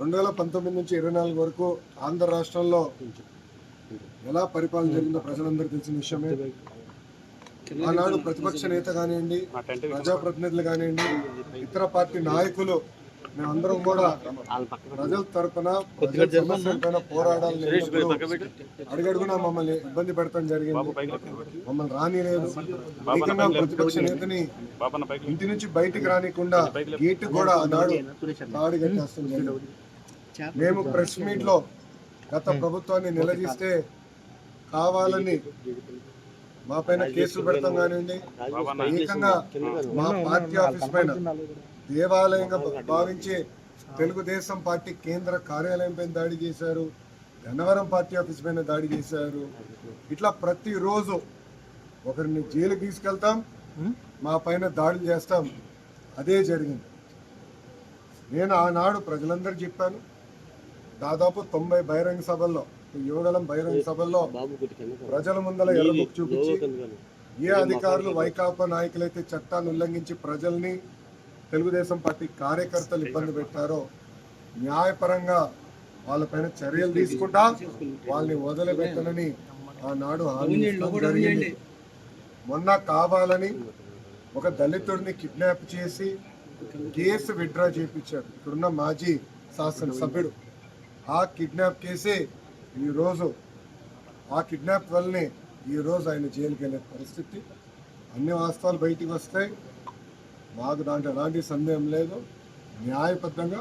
2019 నుంచి 24 వరకు ఆంధ్ర రాష్ట్రంలో ఎలా పరిపాలన జరిగిందో ప్రజలందరూ తెలిసిన విషయమే. ఆనాడు ప్రతిపక్ష నేత కానివ్వండి, ప్రజాప్రతినిధులు కానివ్వండి, ఇతర పార్టీ నాయకులు మేమందరం కూడా ప్రజల తరఫున ప్రజల సమస్యలపైన పోరాడాలని అడుగడుగునా మమ్మల్ని ఇబ్బంది పెడతాం జరిగింది. మమ్మల్ని రానిలేదు. ఏకంగా ప్రతిపక్ష నేతని ఇంటి నుంచి బయటికి రానికుండా గేట్ కూడా ఆనాడు తాడి కట్టేస్తాం జరిగింది. మేము ప్రెస్ మీట్ లో గత ప్రభుత్వాన్ని నిలదీస్తే కావాలని మా పైన కేసులు పెడతాం కానివ్వండి, ఏకంగా మా పార్టీ ఆఫీస్ పైన దేవాలయంగా భావించి తెలుగుదేశం పార్టీ కేంద్ర కార్యాలయం పైన దాడి చేశారు, గన్నవరం పార్టీ ఆఫీస్ పైన దాడి చేశారు. ఇట్లా ప్రతిరోజు ఒకరిని జైలుకి తీసుకెళ్తాం, మా పైన దాడులు చేస్తాం. అదే జరిగింది. నేను ఆనాడు ప్రజలందరికీ చెప్పాను. దాదాపు 90 బహిరంగ సభల్లో, యువగలం బహిరంగ సభల్లో ప్రజల ముందల ఎర్రబుక్ చూపించి ఏ అధికారులు వైకాపా నాయకులైతే చట్టాన్ని ఉల్లంఘించి ప్రజల్ని, తెలుగుదేశం పార్టీ కార్యకర్తలు ఇబ్బంది పెట్టారో న్యాయపరంగా వాళ్ళపైన చర్యలు తీసుకుంటా, వాళ్ళని వదిలిపెట్టనని ఆనాడు హామీ ఇవ్వడం జరిగింది. మొన్న కావాలని ఒక దళితుడిని కిడ్నాప్ చేసి కేసు విత్డ్రా చేయించారు ఇక్కడున్న మాజీ శాసనసభ్యుడు. ఆ కిడ్నాప్ కేసే ఈరోజు, ఆ కిడ్నాప్ వల్లనే ఈరోజు ఆయన జైలుకి వెళ్ళే పరిస్థితి. అన్ని వాస్తవాలు బయటికి వస్తాయి. మాకు దాంట్లో ఎలాంటి సందేహం లేదు. న్యాయబద్ధంగా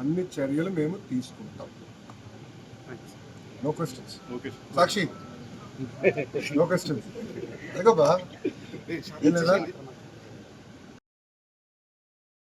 అన్ని చర్యలు మేము తీసుకుంటాం. No questions. Sakshi, no questions. అదిగోబా